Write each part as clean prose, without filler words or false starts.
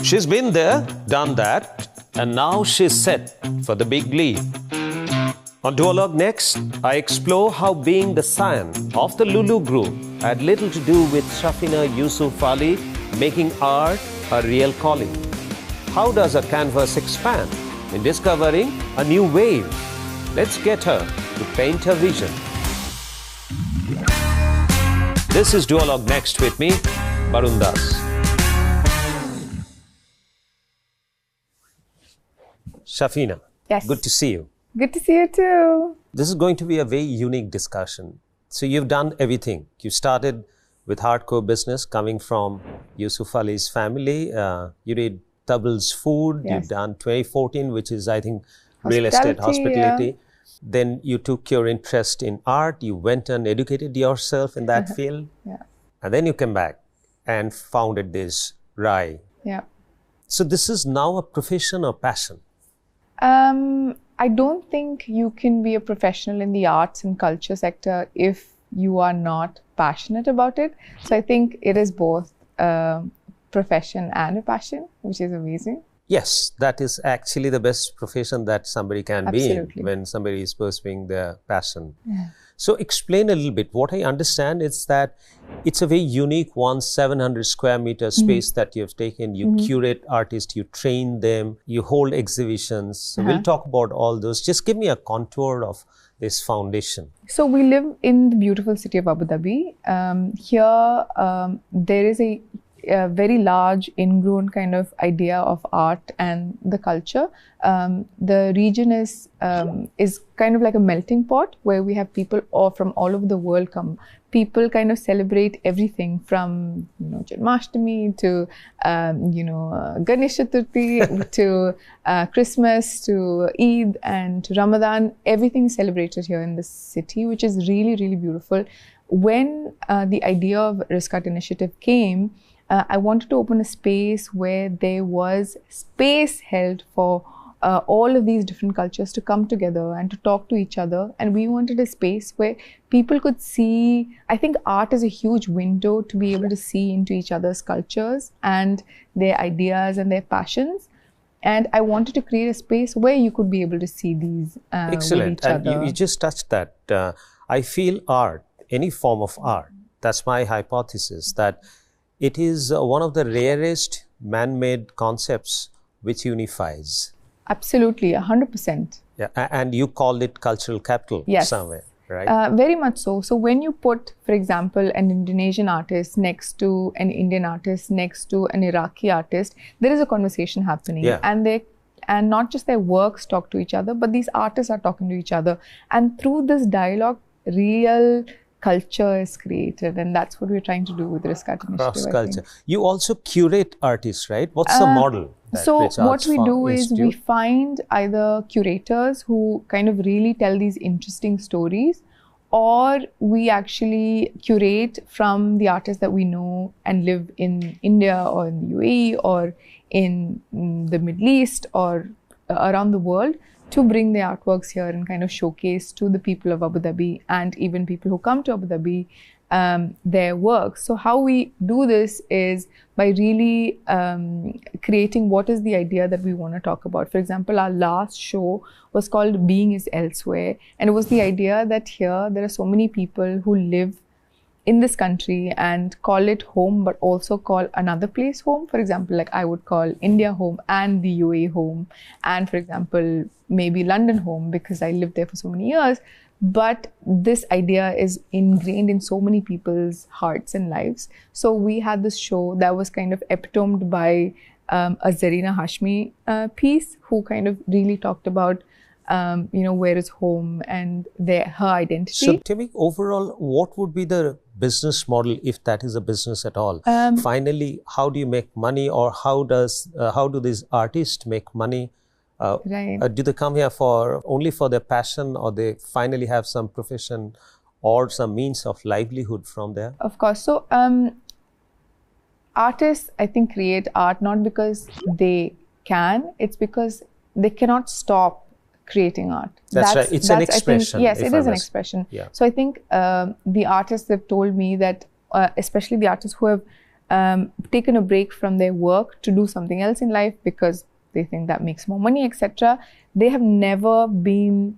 She's been there, done that, and now she's set for the big leap. On Duologue NXT, I explore how being the scion of the Lulu group had little to do with Shafeena Yusuf Ali making art a real calling. How does a canvas expand in discovering a new wave? Let's get her to paint her vision. This is Duologue NXT with me, Varun Das. Shafeena, yes. Good to see you. Good to see you too. This is going to be a very unique discussion. So you've done everything. You started with hardcore business coming from Yusuf Ali's family. You did Table's Food. Yes. You've done 2014, which is, I think, real estate, hospitality. Yeah. Then you took your interest in art. You went and educated yourself in that field. Yeah. And then you came back and founded this RAI. Yeah. So this is now a profession or passion? I don't think you can be a professional in the arts and culture sector if you are not passionate about it. So I think it is both a profession and a passion, which is amazing. Yes, that is actually the best profession that somebody can be in when somebody is pursuing their passion. Yeah. So explain a little bit. What I understand is that it's a very unique 700 square meter space that you've taken. You curate artists, you train them, you hold exhibitions. So we'll talk about all those. Just give me a contour of this foundation. So we live in the beautiful city of Abu Dhabi. Here, there is a very large ingrown kind of idea of art and the culture. The region is kind of like a melting pot where we have people from all over the world come. People kind of celebrate everything from, Janmashtami to, Ganesh Chaturthi to Christmas to Eid and to Ramadan. Everything is celebrated here in this city, which is really, really beautiful. When the idea of Riskat initiative came, I wanted to open a space where there was space held for all of these different cultures to come together and to talk to each other. And we wanted a space where people could see, I think art is a huge window to be able to see into each other's cultures and their ideas and their passions. And I wanted to create a space where you could be able to see these Excellent. with each other. And you just touched that. I feel art, any form of art, that's my hypothesis, that it is one of the rarest man-made concepts which unifies. Absolutely, 100%. Yeah, and you call it cultural capital somewhere, right? Very much so. So when you put, for example, an Indonesian artist next to an Indian artist, next to an Iraqi artist, there is a conversation happening. Yeah. And not just their works talk to each other, but these artists are talking to each other. And through this dialogue, real culture is created, and that's what we're trying to do with Riskat initiative. Cross culture. You also curate artists, right? What's the model? So what we do is we find either curators who kind of really tell these interesting stories, or we actually curate from the artists that we know and live in India or in the UAE or in the Middle East or around the world, to bring their artworks here and kind of showcase to the people of Abu Dhabi and even people who come to Abu Dhabi their works. So how we do this is by really creating what is the idea that we want to talk about. For example, our last show was called Being is Elsewhere, and it was the idea that here there are so many people who live in this country and call it home, but also call another place home. For example, like I would call India home and the UAE home, and for example, maybe London home because I lived there for so many years. But this idea is ingrained in so many people's hearts and lives. So we had this show that was kind of epitomed by a Zarina Hashmi piece, who kind of really talked about where is home and her identity. So tell me, overall, what would be the business model, if that is a business at all? Finally, how do you make money, or how do these artists make money? Do they come here only for their passion, or they finally have some profession or some means of livelihood from there? Of course. So artists, I think, create art not because they can, it's because they cannot stop creating art. That's right. It's an expression. Yes, it is an expression. Yeah. So I think the artists have told me that, especially the artists who have taken a break from their work to do something else in life because they think that makes more money, etc., they have never been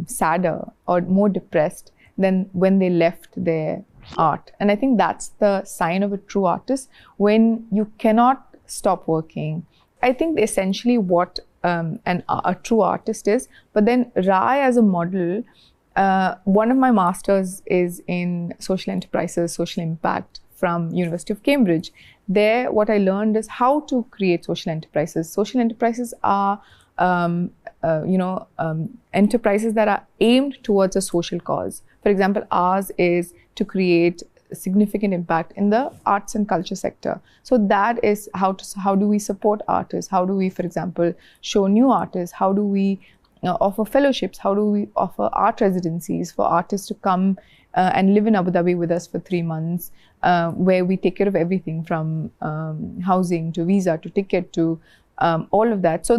sadder or more depressed than when they left their art. And I think that's the sign of a true artist, when you cannot stop working. I think essentially what a true artist is. But then Rai as a model, one of my masters is in social enterprises, social impact from University of Cambridge. There, what I learned is how to create social enterprises. Social enterprises are, enterprises that are aimed towards a social cause. For example, ours is to create significant impact in the arts and culture sector. So that is how do we support artists? How do we, for example, show new artists? How do we offer fellowships? How do we offer art residencies for artists to come and live in Abu Dhabi with us for 3 months, where we take care of everything from housing to visa to ticket to all of that. So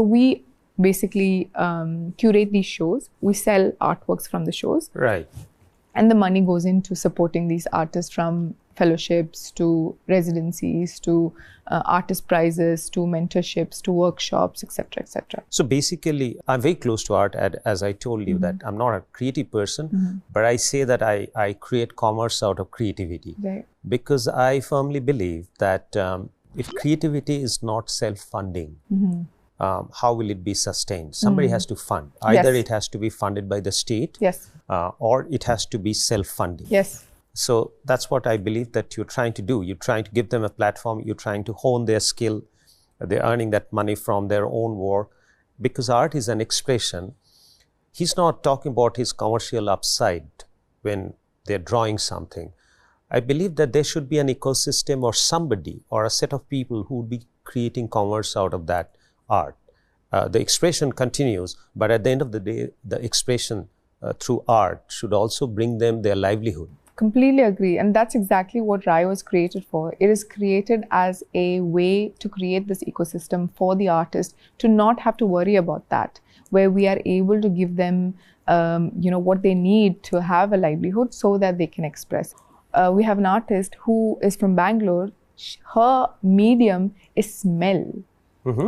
we basically curate these shows. We sell artworks from the shows. Right. And the money goes into supporting these artists, from fellowships to residencies to artist prizes to mentorships to workshops, etc., etc. So basically, I'm very close to art, as I told you, that I'm not a creative person, but I say that I create commerce out of creativity. Right. Because I firmly believe that if creativity is not self-funding, how will it be sustained? Somebody has to fund. Either it has to be funded by the state, or it has to be self-funding. Yes. So that's what I believe that you're trying to do. You're trying to give them a platform. You're trying to hone their skill. They're earning that money from their own work, because art is an expression. He's not talking about his commercial upside when they're drawing something. I believe that there should be an ecosystem or somebody or a set of people who would be creating commerce out of that art. The expression continues, but at the end of the day, the expression through art should also bring them their livelihood. Completely agree. And that's exactly what Rai was created for. It is created as a way to create this ecosystem for the artist to not have to worry about that, where we are able to give them what they need to have a livelihood so that they can express. We have an artist who is from Bangalore. Her medium is smell.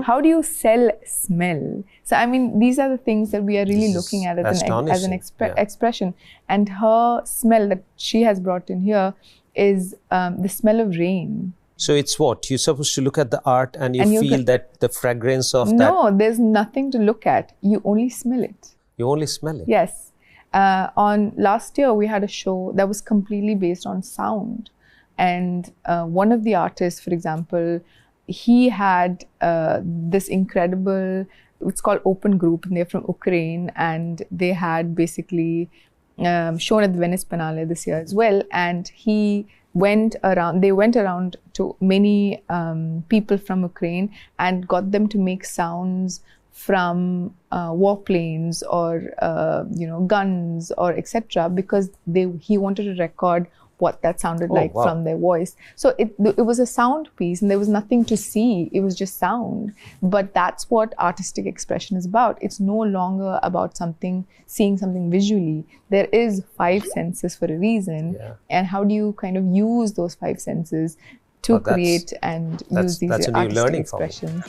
How do you sell smell? So, I mean, these are the things that we are really looking at as an expression. And her smell that she has brought in here is the smell of rain. So it's what? You're supposed to look at the art and you feel that the fragrance of that? No, there's nothing to look at. You only smell it. You only smell it? Yes. On last year, we had a show that was completely based on sound. And one of the artists, for example, he had this incredible, it's called Open Group, and they're from Ukraine, and they had basically shown at the Venice Biennale this year as well. And they went around to many people from Ukraine and got them to make sounds from warplanes or guns or etc., because he wanted to record what that sounded like from their voice. So it was a sound piece and there was nothing to see. It was just sound. But that's what artistic expression is about. It's no longer about seeing something visually. There is 5 senses for a reason. Yeah. And how do you kind of use those 5 senses to create and use these artistic expressions?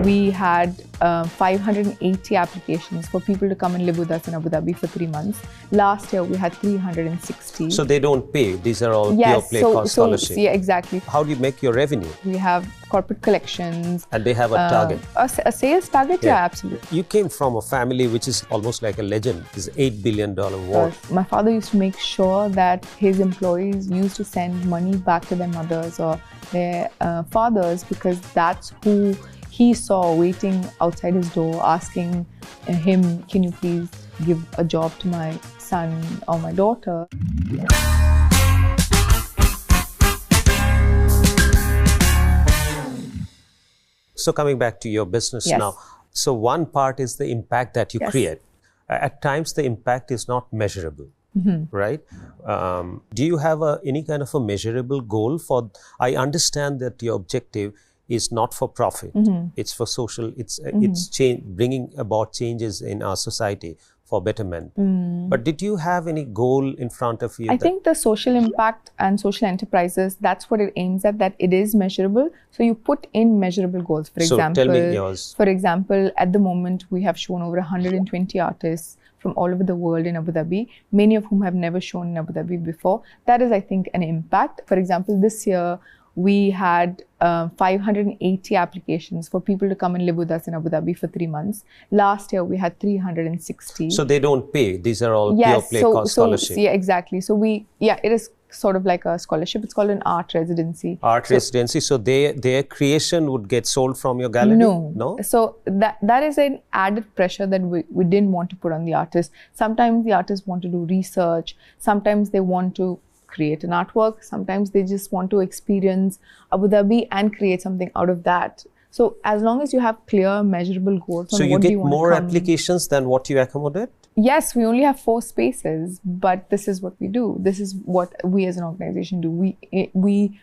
We had 580 applications for people to come and live with us in Abu Dhabi for 3 months. Last year, we had 360. So they don't pay? These are all pure play scholarships? Yeah, exactly. How do you make your revenue? We have corporate collections. And they have a target? A sales target? Yeah, absolutely. You came from a family which is almost like a legend. It's $8 billion worth. My father used to make sure that his employees used to send money back to their mothers or their fathers, because that's who he saw waiting outside his door asking him, can you please give a job to my son or my daughter? So coming back to your business now, so one part is the impact that you create. At times the impact is not measurable, right? Do you have any kind of a measurable goal for, I understand that your objective is not for profit, it's for social, it's bringing about changes in our society for betterment. But did you have any goal in front of you? I think the social impact and social enterprises, that's what it aims at, that it is measurable. So you put in measurable goals. For example, tell me yours. For example, at the moment, we have shown over 120 artists from all over the world in Abu Dhabi, many of whom have never shown in Abu Dhabi before. That is, I think, an impact. For example, this year, we had 580 applications for people to come and live with us in Abu Dhabi for 3 months. Last year, we had 360. So they don't pay. These are all pure play scholarship. Yeah, exactly. So it is sort of like a scholarship. It's called an art residency. Art residency. So their creation would get sold from your gallery? No. So that is an added pressure that we didn't want to put on the artists. Sometimes the artists want to do research. Sometimes they want to create an artwork. Sometimes they just want to experience Abu Dhabi and create something out of that. So as long as you have clear, measurable goals. So you get more applications than what you accommodate? Yes, we only have 4 spaces, but this is what we do. This is what we as an organization do. We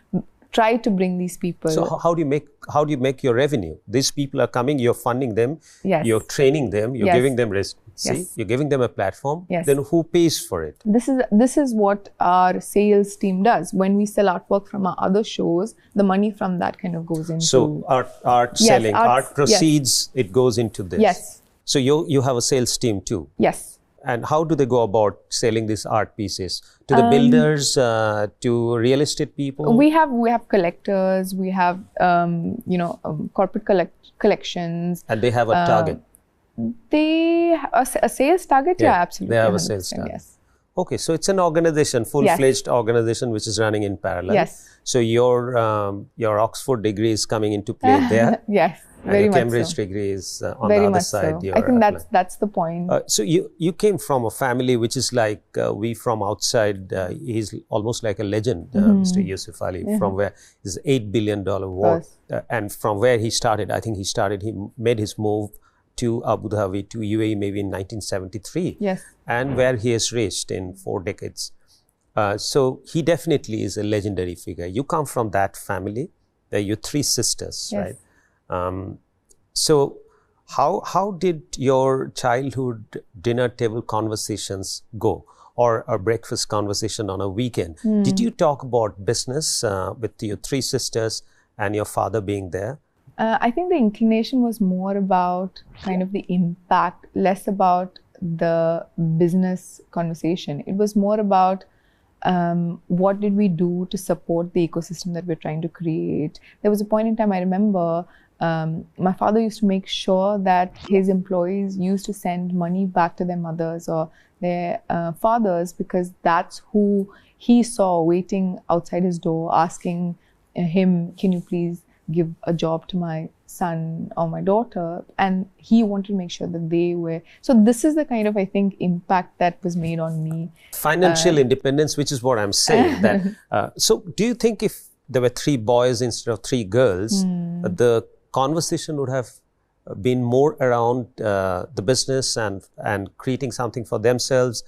try to bring these people. So how do you make your revenue? These people are coming, you're funding them, yes. You're training them, you're giving them residency, yes. You're giving them a platform. Yes. Then who pays for it? This is what our sales team does. When we sell artwork from our other shows, the money from that kind of goes into. So art selling, art proceeds, it goes into this. Yes. So you have a sales team too? Yes. And how do they go about selling these art pieces? To the builders, to real estate people? We have collectors, we have corporate collections. And they have a target? They have a sales target? Yeah, absolutely. They have a sales target. Yes. Okay, so it's an organization, full-fledged organization which is running in parallel. Yes. So your Oxford degree is coming into play there. Yes. And your Cambridge degree is on the other side. I think that's the point. So you came from a family which is like we from outside. He's almost like a legend, Mr. Yusuf Ali, from where he's $8 billion worth, and from where he started. I think he made his move to Abu Dhabi, to UAE, maybe in 1973. Yes. And where he has reached in 4 decades. So he definitely is a legendary figure. You come from that family. You're 3 sisters, yes. right? So how did your childhood dinner table conversations go, or a breakfast conversation on a weekend? Did you talk about business with your 3 sisters and your father being there? I think the inclination was more about kind of the impact, less about the business conversation. It was more about what did we do to support the ecosystem that we're trying to create. There was a point in time, I remember, my father used to make sure that his employees used to send money back to their mothers or their fathers, because that's who he saw waiting outside his door asking him, can you please give a job to my son or my daughter? And he wanted to make sure that they were. So this is the kind of, I think, impact that was made on me. Financial independence, which is what I'm saying. That so do you think if there were 3 boys instead of 3 girls, the conversation would have been more around the business and creating something for themselves,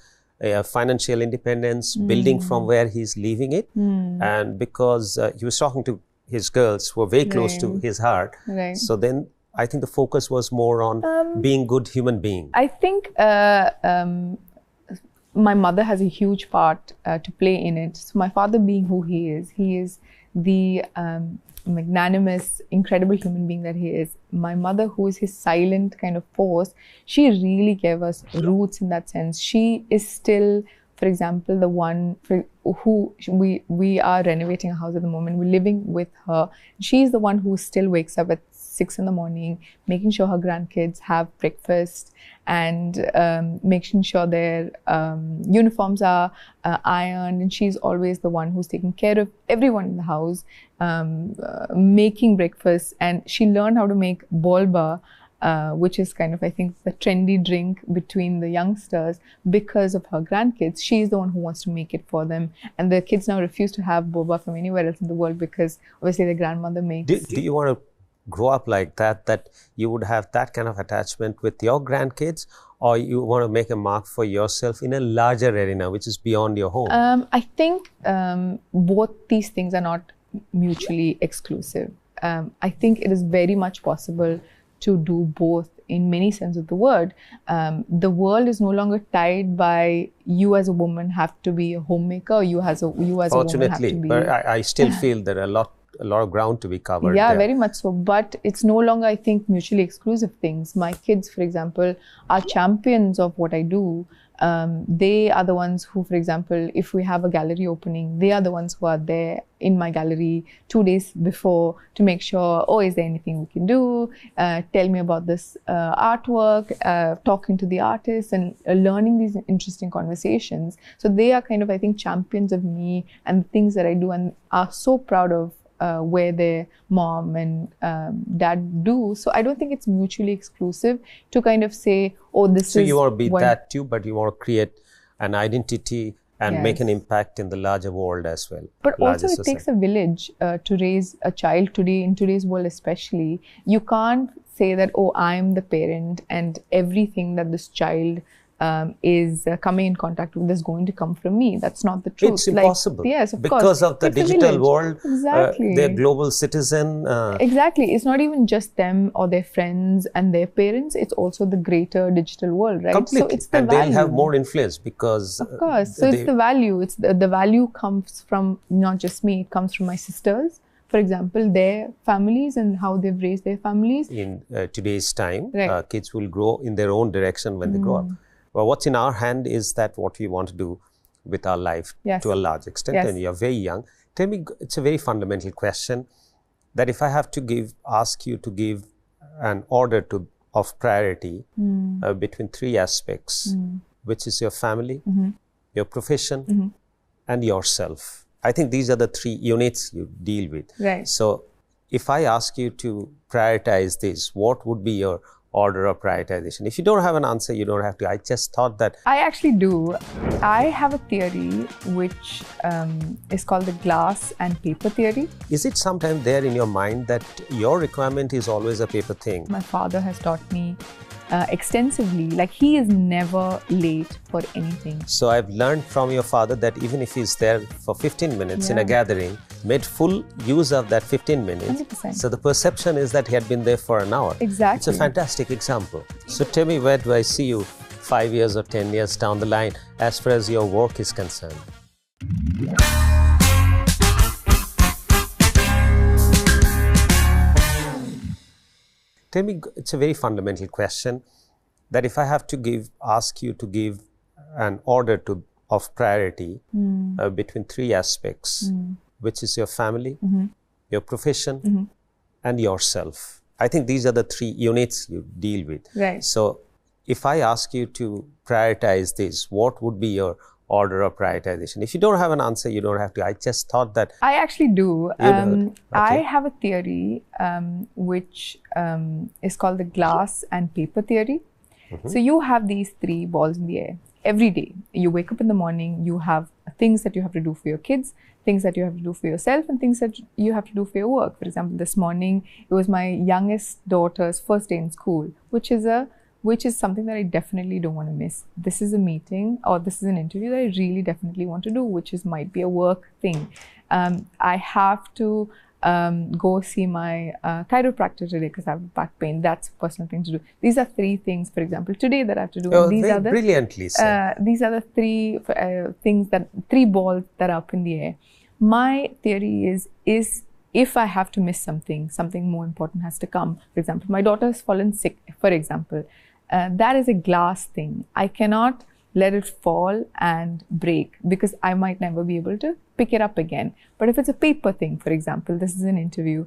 financial independence, building from where he's leaving it? And because he was talking to his girls who were very close to his heart. Right. So then I think the focus was more on being good human being. I think my mother has a huge part to play in it. So my father being who he is the magnanimous, incredible human being that he is. My mother, who is his silent kind of force, she really gave us roots in that sense. She is still, for example, the one who we are renovating a house at the moment. We're living with her. She's the one who still wakes up at 6 in the morning, making sure her grandkids have breakfast and making sure their uniforms are ironed. And she's always the one who's taking care of everyone in the house, making breakfast. And she learned how to make bolba, which is kind of, I think, the trendy drink between the youngsters because of her grandkids. She's the one who wants to make it for them. And the kids now refuse to have boba from anywhere else in the world because obviously the grandmother makes. Do you want to grow up like that you would have that kind of attachment with your grandkids, or you want to make a mark for yourself in a larger arena, which is beyond your home? I think both these things are not mutually exclusive. I think it is very much possible to do both in many sense of the word. The world is no longer tied by you as a woman have to be a homemaker, or you as a woman have to be. Fortunately, but I still feel there are a lot of ground to be covered. Yeah, there. very much so. But it's no longer, I think, mutually exclusive things. My kids, for example, are champions of what I do. They are the ones who, for example, if we have a gallery opening, they are the ones who are there in my gallery 2 days before to make sure, oh, is there anything we can do? Tell me about this artwork, talking to the artists and learning these interesting conversations. So they are kind of, I think, champions of me and the things that I do, and are so proud of where their mom and dad do. So I don't think it's mutually exclusive to kind of say, oh, this is... So you want to be that too, but you want to create an identity and make an impact in the larger world as well. But also it takes a village to raise a child today, in today's world especially. You can't say that, oh, I'm the parent and everything that this child is coming in contact with is going to come from me. That's not the truth. It's impossible. Yes, of because course. of the digital world. Exactly. They're global citizen. Exactly. It's not even just them or their friends and their parents. It's also the greater digital world, right? Completely. So it's the and value. They'll have more influence because... Of course. So it's the value. It's the value comes from not just me. It comes from my sisters. For example, their families and how they've raised their families. In today's time, right. Kids will grow in their own direction when they grow up. Well, what's in our hand is that what we want to do with our life to a large extent. And you're very young. Tell me, it's a very fundamental question that if I have to ask you to give an order of priority between three aspects, which is your family, your profession, and yourself. I think these are the three units you deal with. Right. So if I ask you to prioritize this, what would be your order of prioritization? If you don't have an answer, you don't have to. I just thought that... I actually do. I have a theory which is called the glass and paper theory. Is it sometime there in your mind that your requirement is always a paper thing? My father has taught me extensively. Like, he is never late for anything. So I've learned from your father that even if he's there for 15 minutes in a gathering, made full use of that 15 minutes. 100%. So the perception is that he had been there for an hour. Exactly. It's a fantastic example. So tell me, where do I see you 5 years or 10 years down the line as far as your work is concerned? Tell me, it's a very fundamental question that if I have to ask you to give an order of priority between three aspects, which is your family, your profession, and yourself. I think these are the three units you deal with. Right. So if I ask you to prioritize this, what would be your order of prioritization? If you don't have an answer, you don't have to. I just thought that... I actually do. Okay. I have a theory which is called the glass and paper theory. So you have these three balls in the air. Every day, you wake up in the morning, you have things that you have to do for your kids, things that you have to do for yourself, and things that you have to do for your work. For example, this morning, it was my youngest daughter's first day in school, which is something that I definitely don't want to miss. This is a meeting or this is an interview that I really definitely want to do, which might be a work thing. I have to go see my chiropractor today because I have back pain. That's a personal thing to do. These are three things, for example, today that I have to do. Oh, these are the, brilliantly said. These are the three three balls that are up in the air. My theory is if I have to miss something more important has to come. For example, my daughter has fallen sick, for example. That is a glass thing. I cannot let it fall and break because I might never be able to pick it up again. But if it's a paper thing, for example, this is an interview,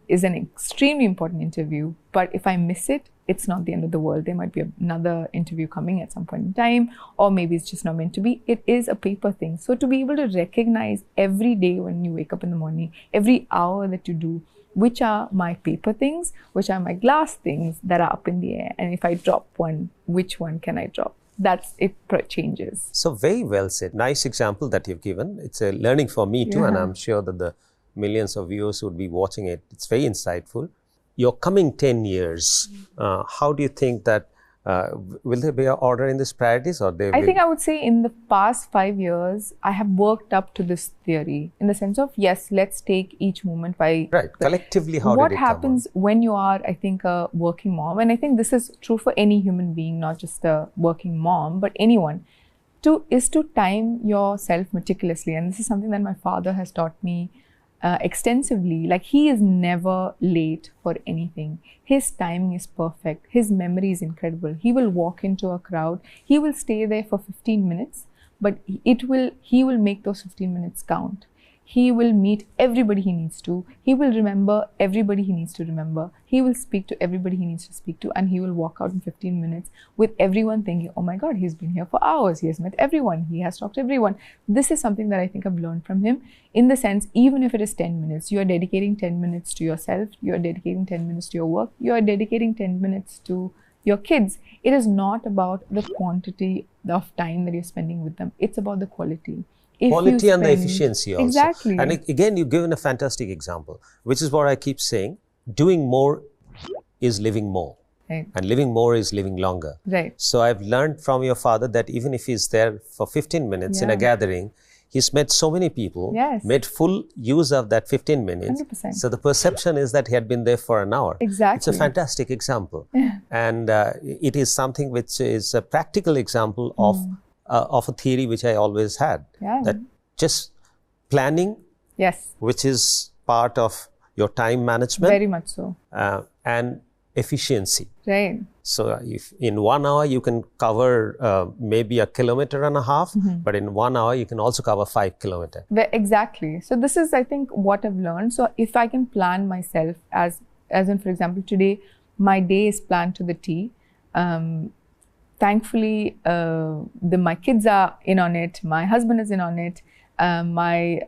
is an extremely important interview, but if I miss it, it's not the end of the world. There might be another interview coming at some point in time, or maybe it's just not meant to be. It is a paper thing. So to be able to recognize every day when you wake up in the morning, every hour that you do, which are my paper things, which are my glass things that are up in the air. And if I drop one, which one can I drop? That's it changes. So very well said. Nice example that you've given. It's a learning for me too, and I'm sure that the millions of viewers who would be watching it, it's very insightful. Your coming 10 years, how do you think that Will there be an order in this priorities, or they? I think I would say in the past 5 years, I have worked up to this theory in the sense of, yes, let's take each moment by... Right, collectively, how what did it happens come when you are, I think, a working mom, and I think this is true for any human being, not just a working mom, but anyone, is to time yourself meticulously. And this is something that my father has taught me extensively. Like, he is never late for anything. His timing is perfect. His memory is incredible. He will walk into a crowd. He will stay there for 15 minutes, but he will make those 15 minutes count. He will meet everybody he needs to. He will remember everybody he needs to remember. He will speak to everybody he needs to speak to, and he will walk out in 15 minutes with everyone thinking, oh my God, he's been here for hours. He has met everyone. He has talked to everyone. This is something that I think I've learned from him, in the sense, even if it is 10 minutes, you are dedicating 10 minutes to yourself. You are dedicating 10 minutes to your work. You are dedicating 10 minutes to your kids. It is not about the quantity of time that you're spending with them. It's about the quality. Quality and the efficiency also. Exactly. And again, you've given a fantastic example, which is what I keep saying. Doing more is living more. Right. And living more is living longer. Right. So I've learned from your father that even if he's there for 15 minutes in a gathering, he's met so many people, made full use of that 15 minutes. 100%. So the perception is that he had been there for an hour. Exactly. It's a fantastic example. And it is something which is a practical example of a theory which I always had, that just planning, which is part of your time management, very much so, and efficiency. Right. So if in 1 hour you can cover maybe 1.5 kilometers, but in 1 hour you can also cover 5 kilometers. Exactly. So this is, I think, what I've learned. So if I can plan myself, as in, for example, today my day is planned to the T. Thankfully, my kids are in on it, my husband is in on it, my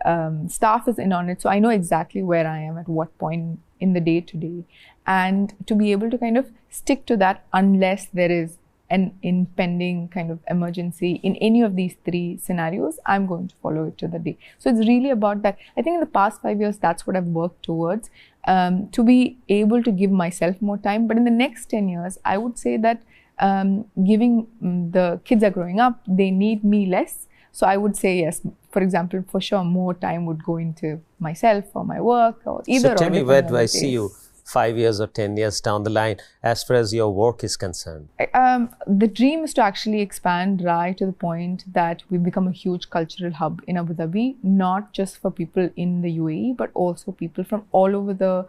staff is in on it. So I know exactly where I am at what point in the day today. And to be able to kind of stick to that, unless there is an impending kind of emergency in any of these 3 scenarios, I'm going to follow it to the day. So it's really about that. I think in the past 5 years, that's what I've worked towards, to be able to give myself more time. But in the next 10 years, I would say that the kids are growing up, they need me less. So I would say, yes, for example, for sure, more time would go into myself or my work, or either. So tell me, where do I see you 5 years or 10 years down the line, as far as your work is concerned? The dream is to actually expand right to the point that we become a huge cultural hub in Abu Dhabi, not just for people in the UAE, but also people from all over the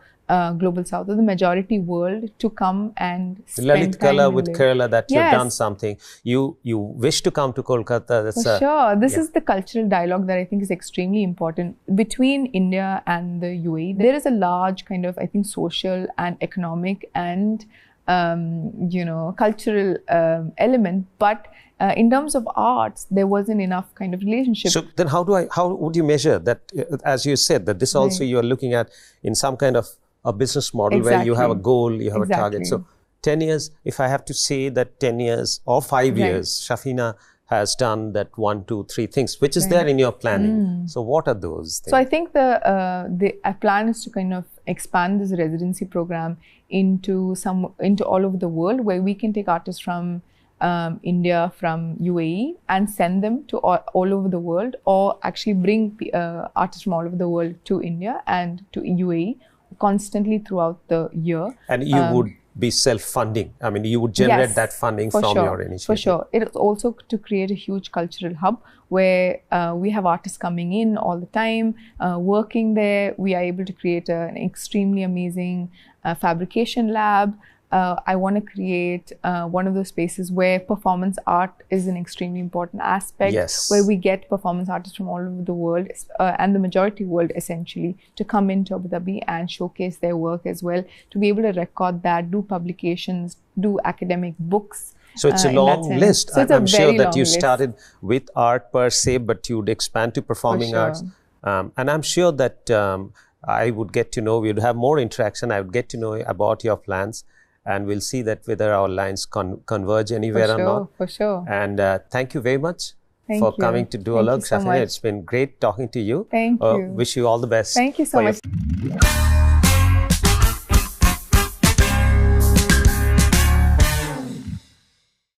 global south, or the majority world, to come and spend Lalit time Kala with Kerala, that you've done something. You wish to come to Kolkata. That's for sure. This is the cultural dialogue that I think is extremely important between India and the UAE. There is a large kind of, I think, social and economic and cultural element, but in terms of arts, there wasn't enough kind of relationship. So then how would you measure that, as you said, that this also you are looking at in some kind of a business model where you have a goal, you have a target. So 10 years, if I have to say that 10 years or 5 years, Shafeena has done that 1, 2, 3 things, which is there in your planning. So what are those things? So I think the plan is to kind of expand this residency program into all over the world, where we can take artists from India, from UAE, and send them to all over the world, or actually bring artists from all over the world to India and to UAE constantly throughout the year. And you would be self-funding. I mean, you would generate that funding from your initiative. For sure. It is also to create a huge cultural hub where we have artists coming in all the time, working there. We are able to create an extremely amazing fabrication lab. I want to create one of those spaces where performance art is an extremely important aspect, where we get performance artists from all over the world, and the majority world essentially, to come into Abu Dhabi and showcase their work as well, to be able to record that, do publications, do academic books. So it's a long list. So I'm sure that you started with art per se, but you'd expand to performing arts. And I'm sure that I would get to know, we'd have more interaction. I would get to know about your plans. And we'll see that whether our lines converge anywhere or not. For sure. And thank you very much for coming to Duologue. Thank you so much. It's been great talking to you. Thank you. Wish you all the best. Thank you so much.